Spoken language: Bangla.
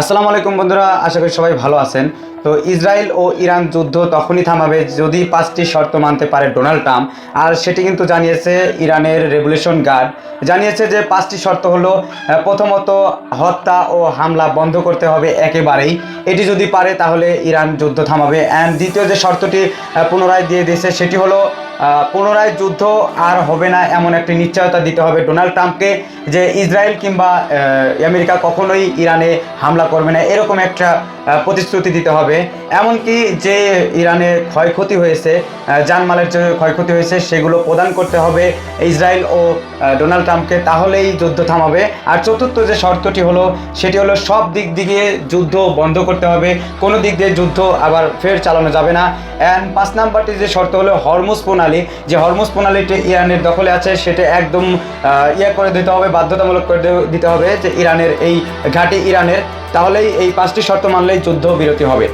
আসসালামু আলাইকুম বন্ধুরা, আশা করি সবাই ভালো আছেন। তো ইসরায়েল ও ইরান যুদ্ধ তখনই থামাবে যদি 5টি শর্ত মানতে পারে ডোনাল্ড ট্রাম্প। আর সেটি কিন্তু জানিয়েছে ইরানের রেভলিউশন গার্ড। জানিয়েছে যে 5টি শর্ত হলো, প্রথমত হত্যা ও হামলা বন্ধ করতে হবে একেবারেই। এটি যদি পারে তাহলে ইরান যুদ্ধ থামাবে। অ্যান্ড দ্বিতীয় যে শর্তটি পুনরায় দিয়ে দিয়েছে সেটি হলো পুনরায় যুদ্ধ আর হবে না এমন একটি নিশ্চয়তা দিতে হবে ডোনাল্ড ট্রাম্পকে, যে ইসরায়েল কিংবা আমেরিকা কখনোই ইরানে হামলা করবে না, এরকম একটা প্রতিশ্রুতি দিতে হবে। এমনকি যে ইরানে ক্ষয়ক্ষতি হয়েছে, জানমালের যে ক্ষয়ক্ষতি হয়েছে সেগুলো প্রদান করতে হবে ইসরায়েল ও ডোনাল্ড ট্রাম্পকে, তাহলেই যুদ্ধ থামাবে। আর চতুর্থ যে শর্তটি হলো সেটি হলো সব দিক দিয়ে যুদ্ধ বন্ধ করতে হবে, কোনো দিক দিয়ে যুদ্ধ আবার ফের চালানো যাবে না। অ্যান্ড 5 নাম্বারটি যে শর্ত হলো হরমুজ প্রণালী, যে হরমুজ প্রণালীটি ইরানের দখলে আছে সেটা একদম করে দিতে হবে, বাধ্যতামূলক করে দিতে হবে যে ইরানের এই ঘাঁটি ইরানের, তাহলেই এই 5টি শর্ত মানলেই যুদ্ধ বিরতি হবে।